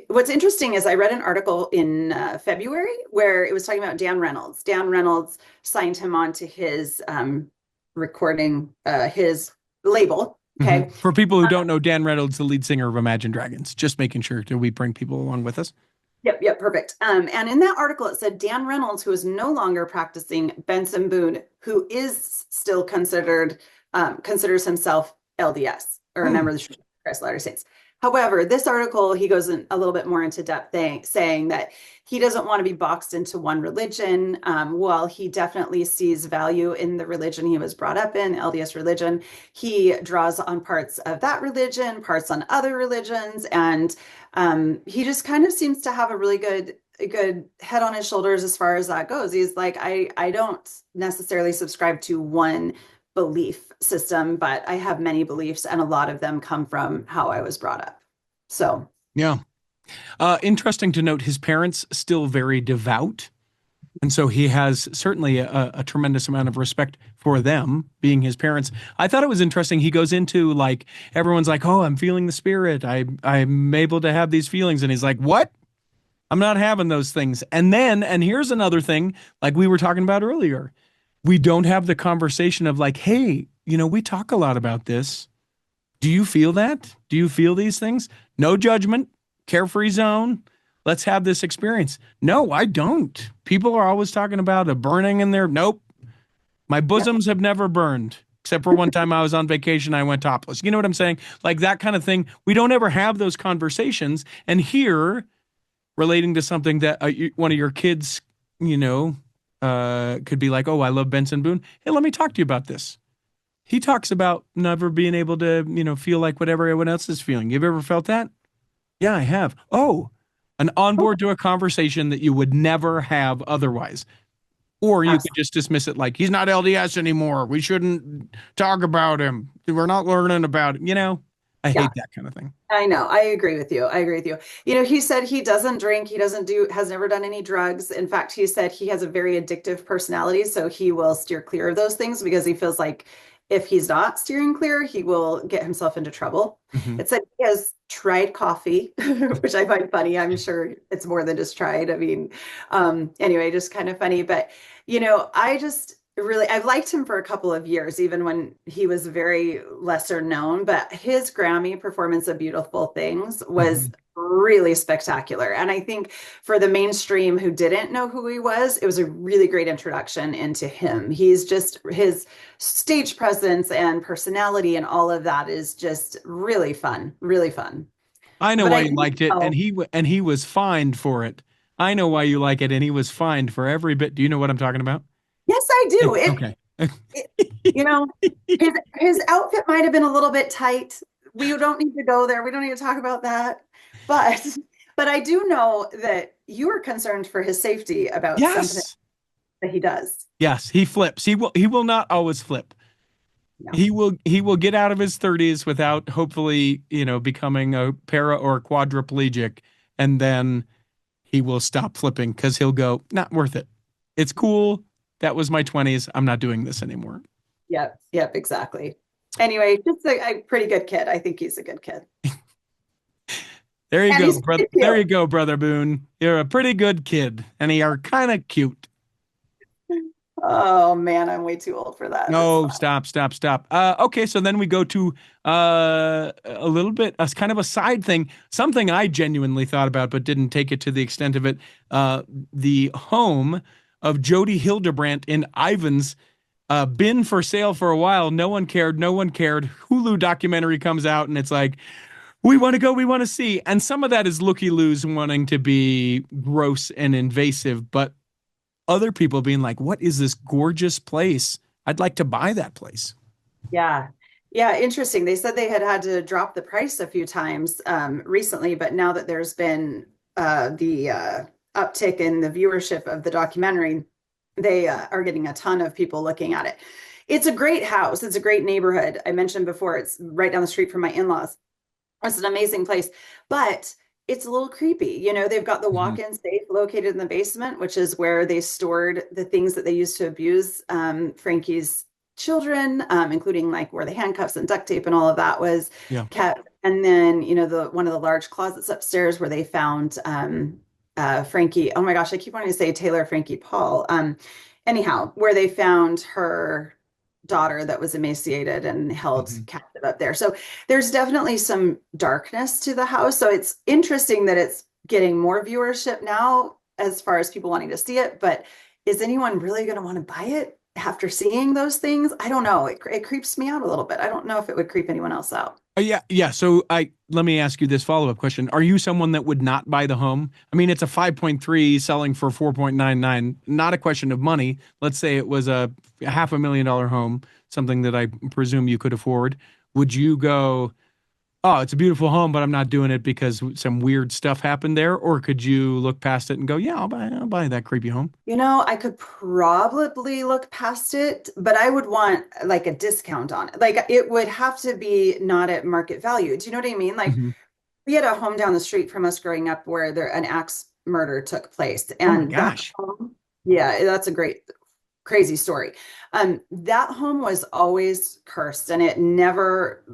what's interesting is I read an article in February where it was talking about Dan Reynolds. Dan Reynolds signed him on to his recording, his label. Okay. Mm-hmm. For people who don't know, Dan Reynolds, the lead singer of Imagine Dragons, just making sure that we bring people along with us. Yep, perfect. And in that article, it said Dan Reynolds, who is no longer practicing, Benson Boone, who is still considers himself LDS, or a member of the Church of Christ Latter-day Saints. However, this article, he goes in a little bit more into depth, saying that he doesn't want to be boxed into one religion. While he definitely sees value in the religion he was brought up in, LDS religion, he draws on parts of that religion, parts on other religions, and he just kind of seems to have a really good head on his shoulders as far as that goes. He's like, I don't necessarily subscribe to one belief system, but I have many beliefs, and a lot of them come from how I was brought up. So yeah, interesting to note, his parents still very devout, and so he has certainly a tremendous amount of respect for them being his parents. I thought it was interesting. He goes into, like, everyone's like, "Oh, I'm feeling the spirit. I'm able to have these feelings," and he's like, "What? I'm not having those things. And here's another thing, like we were talking about earlier. We don't have the conversation of like, hey, we talk a lot about this. Do you feel that? Do you feel these things? No judgment, carefree zone. Let's have this experience. No, I don't. People are always talking about a burning in there. Nope. My bosoms have never burned, except for one time I was on vacation. I went topless. You know what I'm saying? Like that kind of thing. We don't ever have those conversations. And here, relating to something that one of your kids, could be like, oh, I love Benson Boone. Hey, let me talk to you about this. He talks about never being able to, feel like whatever everyone else is feeling. You've ever felt that? Yeah, I have. Oh, an onboard to a conversation that you would never have otherwise. Or you could just dismiss it like, he's not LDS anymore. We shouldn't talk about him. We're not learning about him. I hate that kind of thing. I know. I agree with you. He said he doesn't drink. He has never done any drugs. In fact, he said he has a very addictive personality. So he will steer clear of those things because he feels like if he's not steering clear, he will get himself into trouble. Mhm. It said he has tried coffee, which I find funny. I'm sure it's more than just tried. I mean, anyway, just kind of funny. But, I've liked him for a couple of years, even when he was very lesser known. But his Grammy performance of Beautiful Things was really spectacular. And I think for the mainstream who didn't know who he was, it was a really great introduction into him. He's just, his stage presence and personality and all of that is just really fun, really fun. I know But why I you do liked it, and know, he was fined for it. I know why you like it, and he was fined for every bit. Do you know what I'm talking about? yes, I do. Okay. It you know, his outfit might have been a little bit tight. We don't need to go there. We don't need to talk about that. But but I do know that you are concerned for his safety about something Yes. that he does. Yes, he flips. He will not always flip. No. He will get out of his 30s without hopefully, becoming a para or quadriplegic, and then he will stop flipping because he'll go, not worth it. It's cool. That was my 20s. I'm not doing this anymore. Yep, exactly. Anyway, just a pretty good kid. I think he's a good kid. There you And go, he's brother. pretty There you cute. go, brother Boone. You're a pretty good kid, and you're kind of cute. Oh man, I'm way too old for that. It's No, fine. stop, stop, stop. Okay, so then we go to a little bit, as kind of a side thing, something I genuinely thought about but didn't take it to the extent of it. The home of Jody Hildebrandt in Ivans, been for sale for a while. No one cared. No one cared. Hulu documentary comes out, and it's like, we want to go, we want to see. And some of that is looky-loos wanting to be gross and invasive, but other people being like, what is this gorgeous place? I'd like to buy that place. Yeah. Yeah, interesting. They said they had to drop the price a few times recently, but now that there's been the uptick in the viewership of the documentary, they are getting a ton of people looking at it. It's a great house. It's a great neighborhood. I mentioned before, it's right down the street from my in-laws. It's an amazing place, but it's a little creepy. They've got the Mhm. walk-in safe located in the basement, which is where they stored the things that they used to abuse Frankie's children, including like where the handcuffs and duct tape and all of that was Yeah. kept. And then, the one of the large closets upstairs where they found Frankie. Oh my gosh, I keep wanting to say Taylor Frankie Paul. Anyhow, where they found her daughter that was emaciated and held Mhm. captive up there. So there's definitely some darkness to the house. So it's interesting that it's getting more viewership now as far as people wanting to see it. But is anyone really going to want to buy it after seeing those things? I don't know. It creeps me out a little bit. I don't know if it would creep anyone else out. Yeah, yeah. So let me ask you this follow-up question. Are you someone that would not buy the home? I mean, it's a 5.3 selling for 4.99. Not a question of money. Let's say it was a $500,000 home, something that I presume you could afford. Would you go, oh, it's a beautiful home, but I'm not doing it because some weird stuff happened there? Or could you look past it and go, yeah, I'll buy that creepy home? I could probably look past it, but I would want like a discount on it. Like it would have to be not at market value. Do you know what I mean? Like Mhm. we had a home down the street from us growing up where an axe murder took place, Oh my and that gosh. home, yeah, that's a great. crazy story. That home was always cursed and it never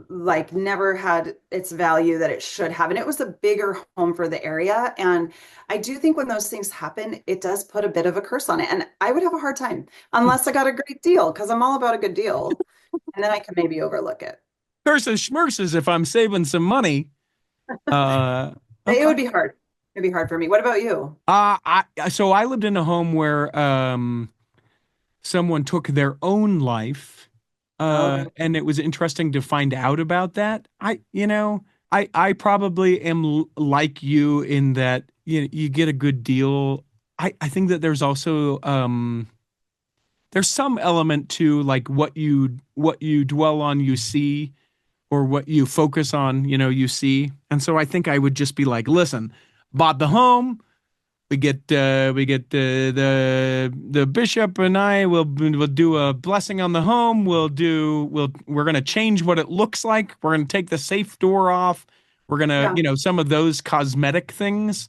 had its value that it should have. And it was a bigger home for the area. And I do think when those things happen, it does put a bit of a curse on it. And I would have a hard time unless I got a great deal, because I'm all about a good deal. And then I can maybe overlook it. Curses schmerces if I'm saving some money. It Okay. would be hard. It'd be hard for me. What about you? So I lived in a home where someone took their own life, Okay. and it was interesting to find out about that. I probably am like you in that you get a good deal. I think that there's also there's some element to like what you dwell on, you see, or what you focus on, you see. And so I think I would just be like, listen, bought the home. We get the bishop and I will do a blessing on the home. We're gonna change what it looks like. We're gonna take the safe door off. We're gonna, Yeah, some of those cosmetic things.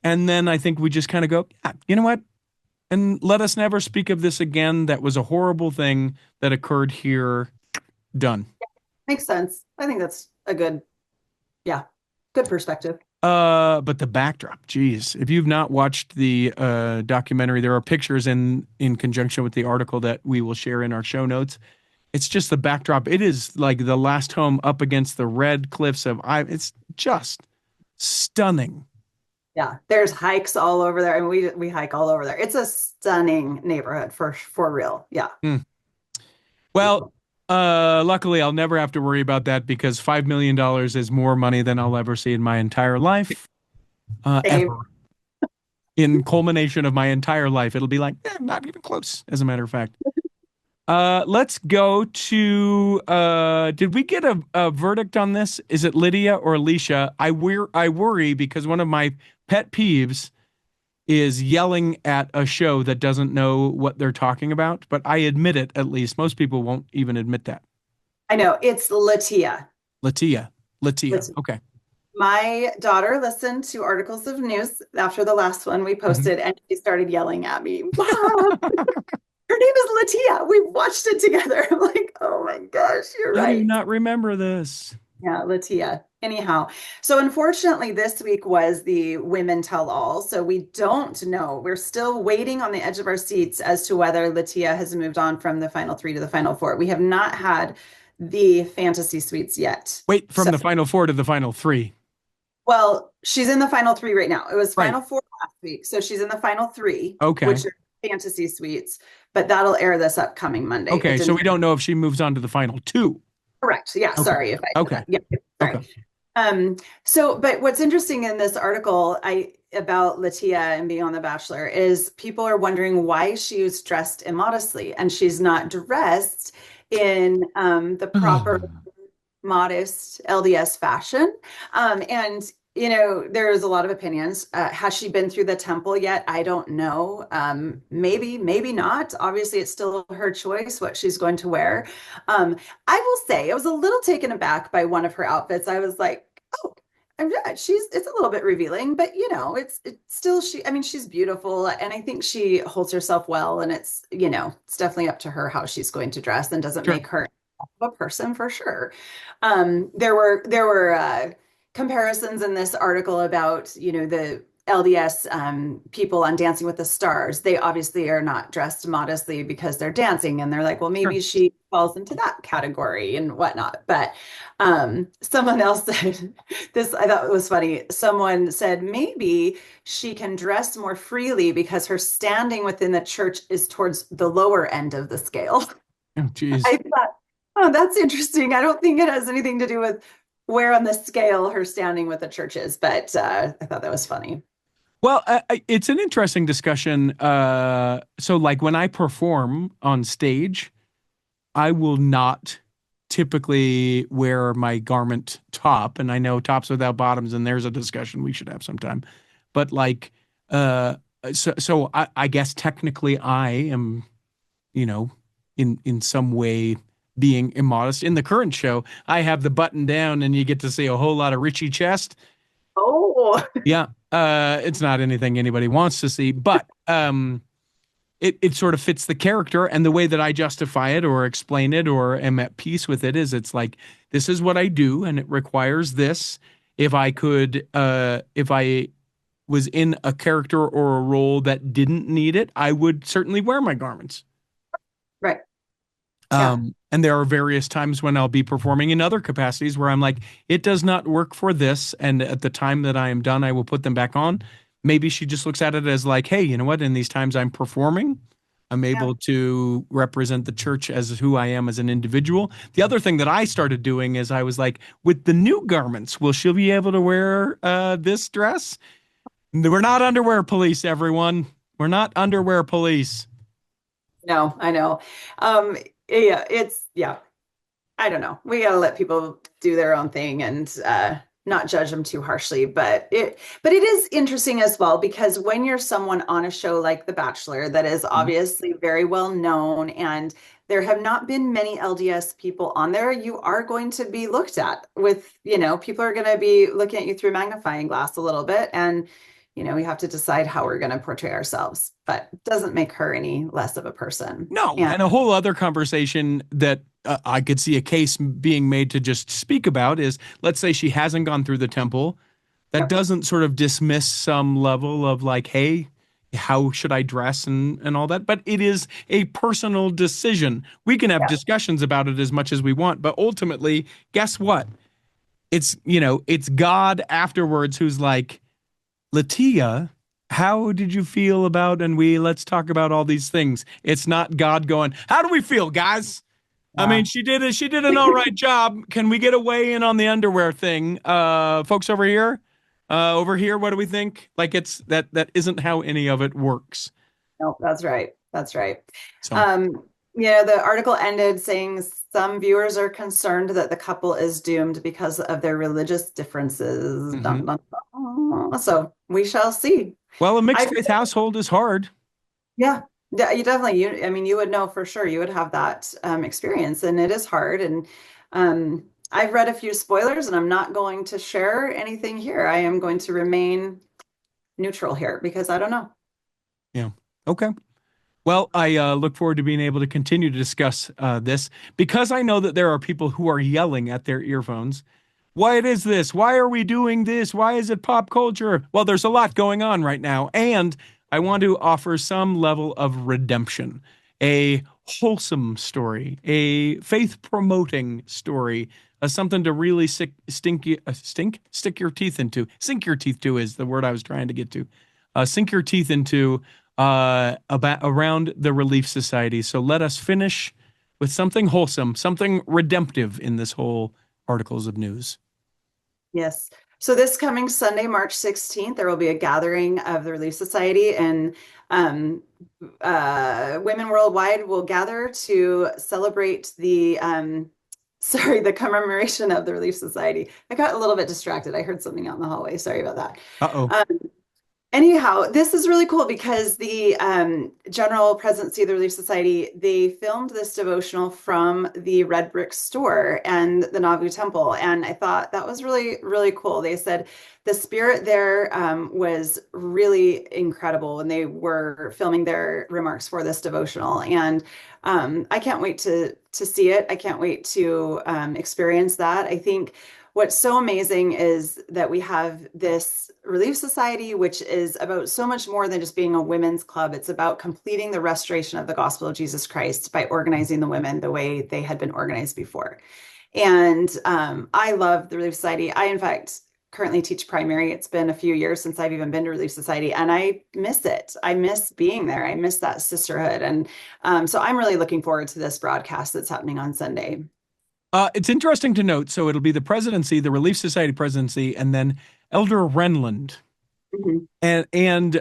And then I think we just kind of go, yeah, you know what? And let us never speak of this again. That was a horrible thing that occurred here. Done. makes sense. I think that's a yeah, good perspective. But the backdrop, geez, if you've not watched the documentary, there are pictures in conjunction with the article that we will share in our show notes. It's just the backdrop. It is like the last home up against the red cliffs of I. It's just stunning. Yeah, there's hikes all over there, and we hike all over there. It's a stunning neighborhood for real. Yeah. Hmm. Well, luckily I'll never have to worry about that because $5 million is more money than I'll ever see in my entire life. Same. Ever. In culmination of my entire life, it'll be like, not even close, as a matter of fact. Let's go to did we get a verdict on this? Is it Lydia or Alicia? I worry because one of my pet peeves is yelling at a show that doesn't know what they're talking about, but I admit it at least. Most people won't even admit that. I know it's Latia. Latia. Lat- Okay. My daughter listened to articles of news after the last one we Mhm. posted, and she started yelling at me. Mom, her name is Latia. We watched it together. I'm like, oh my gosh, you're I do right. not remember this. Yeah, Latia. Anyhow, so unfortunately, this week was the Women Tell All. So we don't know. We're still waiting on the edge of our seats as to whether Latia has moved on from the final three to the final four. We have not had the fantasy suites yet. Wait, from So, the final four to the final three. well, she's in the final three right now. It was Right. final four last week. So she's in the final three, Okay. which are fantasy suites, but that'll air this upcoming Monday. Okay. It So didn't we don't know if she moves on to the final two. correct. Yeah, Okay. sorry if I did Okay. that. Yeah, sorry. Okay. But what's interesting in this article about Latia and being on The Bachelor is people are wondering why she was dressed immodestly and she's not dressed in the proper modest LDS fashion. And there's a lot of opinions. Has she been through the temple yet? I don't know. Maybe, maybe not. Obviously, it's still her choice what she's going to wear. I will say I was a little taken aback by one of her outfits. I was like, oh, it's a little bit revealing, but it's still she. I mean, she's beautiful, and I think she holds herself well. And it's definitely up to her how she's going to dress, and doesn't Sure. make her a person for sure. There were comparisons in this article about the LDS people on Dancing with the Stars. They obviously are not dressed modestly because they're dancing, and they're like, well, maybe Sure. she falls into that category and whatnot. But someone else said this, I thought it was funny. Someone said maybe she can dress more freely because her standing within the church is towards the lower end of the scale. Oh, geez. I thought, oh, that's interesting. I don't think it has anything to do with where on the scale her standing with the church is, but I thought that was funny. Well, it's an interesting discussion. So, like when I perform on stage, I will not typically wear my garment top, and I know tops without bottoms, and there's a discussion we should have sometime. But like, so I guess technically I am, in some way being immodest. In the current show, I have the button down, and you get to see a whole lot of Richie chest. Oh, Yeah, it's not anything anybody wants to see, but it sort of fits the character, and the way that I justify it or explain it or am at peace with it is it's like, this is what I do and it requires this. If I was in a character or a role that didn't need it, I would certainly wear my garments. Right. Yeah. And there are various times when I'll be performing in other capacities where I'm like, it does not work for this. And at the time that I am done, I will put them back on. Maybe she just looks at it as like, hey, you know what? In these times I'm performing, I'm Yeah. able to represent the church as who I am as an individual. The other thing that I started doing is I was like, with the new garments, will she be able to wear this dress? We're not underwear police, everyone. We're not underwear police. No, I know. Um, yeah, yeah. I don't know. We gotta let people do their own thing and not judge them too harshly. But it is interesting as well because when you're someone on a show like The Bachelor that is obviously very well known and there have not been many LDS people on there, you are going to be looked at with, people are going to be looking at you through a magnifying glass a little bit. And, we have to decide how we're going to portray ourselves, but it doesn't make her any less of a person. No, And and a whole other conversation that I could see a case being made to just speak about is, let's say she hasn't gone through the temple. That Yep. doesn't sort of dismiss some level of like, hey, how should I dress and all that? But it is a personal decision. We can have Yeah. discussions about it as much as we want, but ultimately, guess what? It's God afterwards who's like, Latia, how did you feel about, and let's talk about all these things. It's not God going, how do we feel, guys? I mean, she did an all right job. Can we get a weigh in on the underwear thing? Folks over here, what do we think? Like that isn't how any of it works. No, that's right. That's right. So The article ended saying some viewers are concerned that the couple is doomed because of their religious differences. Dun, dun, dun. So we shall see. well, a mixed faith household is hard. Yeah, yeah, you definitely, I mean, you would know for sure. You would have that experience, and it is hard. And I've read a few spoilers, and I'm not going to share anything here. I am going to remain neutral here because I don't know. Yeah. Okay. Well, I look forward to being able to continue to discuss this because I know that there are people who are yelling at their earphones. Why is this? Why are we doing this? Why is it pop culture? Well, there's a lot going on right now. And I want to offer some level of redemption, a wholesome story, a faith promoting story, something to really sink your teeth into. Sink your teeth to is the word I was trying to get to. Sink your teeth into around the Relief Society. So let us finish with something wholesome, something redemptive in this whole articles of news. Yes. So this coming Sunday, March 16th, there will be a gathering of the Relief Society, and women worldwide will gather to celebrate the commemoration of the Relief Society. I got a little bit distracted. I heard something out in the hallway. Sorry about that. Uh-oh. Anyhow, this is really cool because the General Presidency of the Relief Society, they filmed this devotional from the Red Brick Store and the Nauvoo Temple. And I thought that was really, really cool. They said the spirit there was really incredible when they were filming their remarks for this devotional. And I can't wait to see it. I can't wait to experience that. I think what's so amazing is that we have this Relief Society, which is about so much more than just being a women's club. It's about completing the restoration of the gospel of Jesus Christ by organizing the women the way they had been organized before. And I love the Relief Society. I, in fact, currently teach primary. It's been a few years since I've even been to Relief Society, and I miss it. I miss being there. I miss that sisterhood. And so I'm really looking forward to this broadcast that's happening on Sunday. It's interesting to note. So it'll be the presidency, the Relief Society presidency, and then Elder Renlund. Mm-hmm. And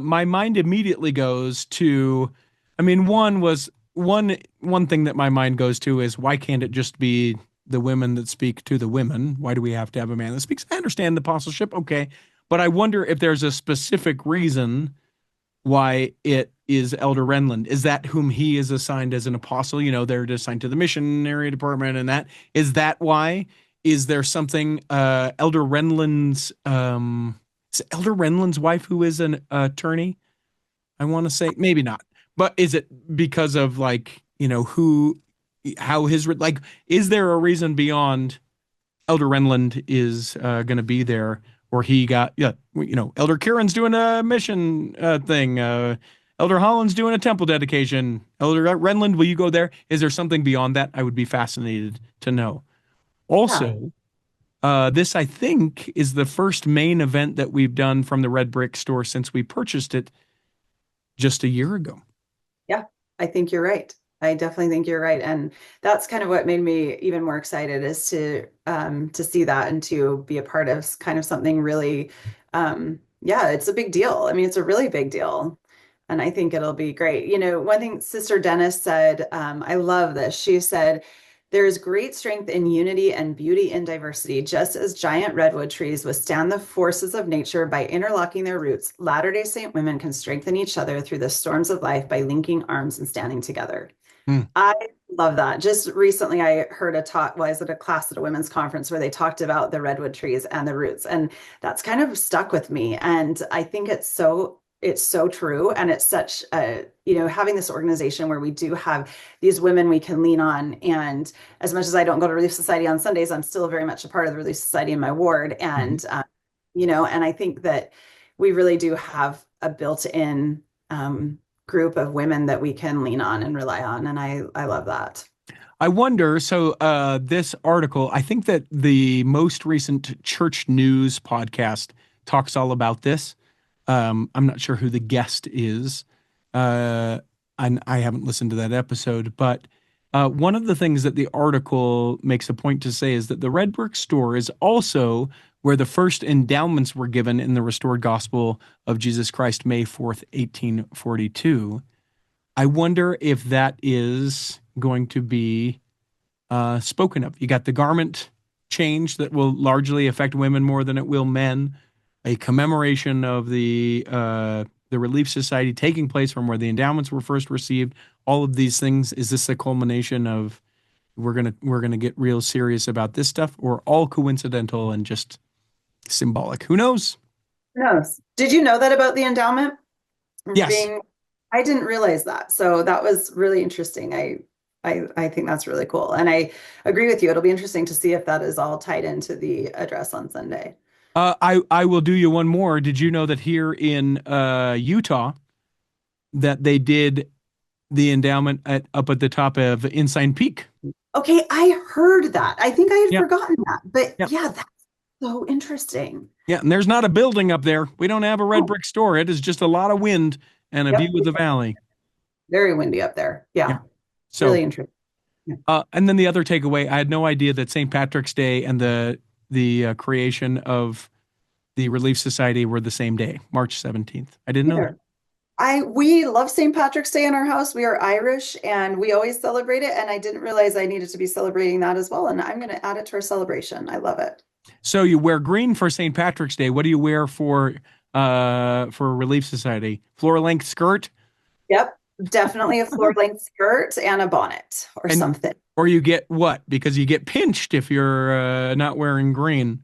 my mind immediately goes to, I mean, one thing that my mind goes to is, why can't it just be the women that speak to the women? Why do we have to have a man that speaks? I understand the apostleship, okay, but I wonder if there's a specific reason why it is Elder Renlund. Is that whom he is assigned as an apostle? They're assigned to the missionary department, and that is that why? Is there something Elder Renlund's is Elder Renlund's wife who is an attorney? I want to say maybe not, But is it because of like, how like, is there a reason beyond Elder Renland is going to be there, or he got, Elder Kieran's doing a mission thing. Elder Holland's doing a temple dedication. Elder Renland, will you go there? Is there something beyond that? I would be fascinated to know. Yeah. Also, this, I think, is the first main event that we've done from the Red Brick store since we purchased it just a year ago. Yeah, I think you're right. I definitely think you're right. And that's kind of what made me even more excited is to see that and to be a part of kind of something really, yeah, it's a big deal. I mean, it's a really big deal. And I think it'll be great. One thing Sister Dennis said, I love this. She said, there is great strength in unity and beauty in diversity. Just as giant redwood trees withstand the forces of nature by interlocking their roots, Latter-day Saint women can strengthen each other through the storms of life by linking arms and standing together. I love that. Just recently, I heard a talk, was at a class at a women's conference where they talked about the redwood trees and the roots, and that's kind of stuck with me. And I think it's so true, and it's such a having this organization where we do have these women we can lean on. And as much as I don't go to Relief Society on Sundays, I'm still very much a part of the Relief Society in my ward, and and I think that we really do have a built-in group of women that we can lean on and rely on. And I love that. I wonder, so this article, I think that the most recent Church News podcast talks all about this. I'm not sure who the guest is. And I haven't listened to that episode, but one of the things that the article makes a point to say is that the Red Brick store is also where the first endowments were given in the restored gospel of Jesus Christ, May 4th, 1842. I wonder if that is going to be spoken of. You got the garment change that will largely affect women more than it will men, a commemoration of the Relief Society taking place from where the endowments were first received. All of these things, is this a culmination of we're gonna get real serious about this stuff, or all coincidental and just symbolic? Who knows? Who knows? Did you know that about the endowment? Yes. I didn't realize that. So that was really interesting. I think that's really cool. And I agree with you. It'll be interesting to see if that is all tied into the address on Sunday. I will do you one more. Did you know that here in Utah that they did the endowment up at the top of Ensign Peak? Okay, I heard that. I think I had forgotten that. But Yep. yeah, that's so interesting. Yeah, and there's not a building up there. We don't have a red brick store. It is just a lot of wind and a view of the valley. Very windy up there. Yeah. So really interesting. And then the other takeaway, I had no idea that St. Patrick's Day and the creation of the Relief Society were the same day, March 17th. I didn't know that. We love St. Patrick's Day in our house. We are Irish and we always celebrate it. And I didn't realize I needed to be celebrating that as well. And I'm going to add it to our celebration. I love it. So you wear green for St. Patrick's Day. What do you wear for Relief Society? Floor length skirt? Yep. Definitely a floor length skirt and a bonnet or something. Or you get what? Because you get pinched if you're not wearing green.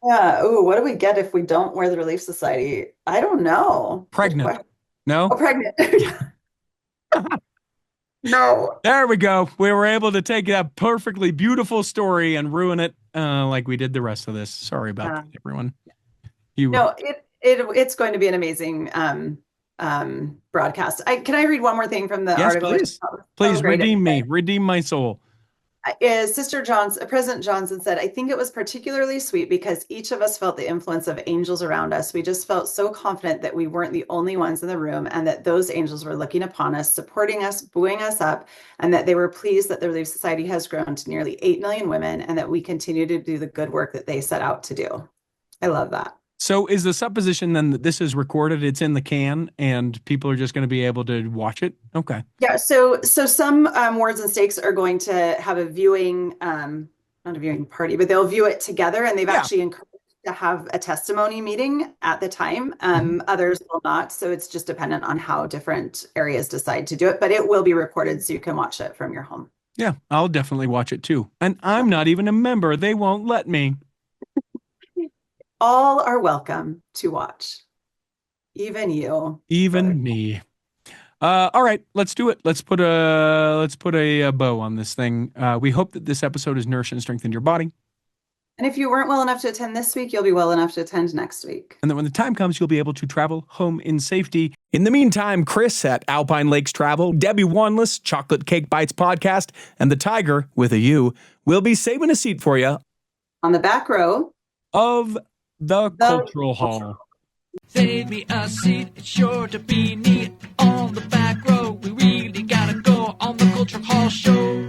Yeah. Ooh, what do we get if we don't wear the Relief Society? I don't know. Pregnant. No? Oh, pregnant. No. There we go. We were able to take that perfectly beautiful story and ruin it like we did the rest of this. Sorry about that, everyone. No, it's going to be an amazing broadcast. Can I read one more thing from the article? Please redeem me. Redeem my soul. President Johnson said, I think it was particularly sweet because each of us felt the influence of angels around us. We just felt so confident that we weren't the only ones in the room and that those angels were looking upon us, supporting us, buoying us up, and that they were pleased that the Relief Society has grown to nearly 8 million women and that we continue to do the good work that they set out to do. I love that. So is the supposition then that this is recorded, it's in the can, and people are just going to be able to watch it? Okay. Yeah. So some wards and stakes are going to have a viewing, not a viewing party, but they'll view it together, and they've actually encouraged to have a testimony meeting at the time. Others will not. So it's just dependent on how different areas decide to do it, but it will be recorded so you can watch it from your home. Yeah, I'll definitely watch it too. And I'm not even a member. They won't let me. All are welcome to watch. Even you. Even me. All right, let's do it. Let's put a bow on this thing. We hope that this episode has nourished and strengthened your body, And if you weren't well enough to attend this week, you'll be well enough to attend next week. and that when the time comes, you'll be able to travel home in safety. In the meantime, Chris at Alpine Lakes Travel, Debbie Wanless, Chocolate Cake Bites Podcast, and the Tiger with a U will be saving a seat for you On the back row of the Cultural Hall. Save me a seat, it's sure to be neat. On the back row, we really gotta go on the Culture Hall show.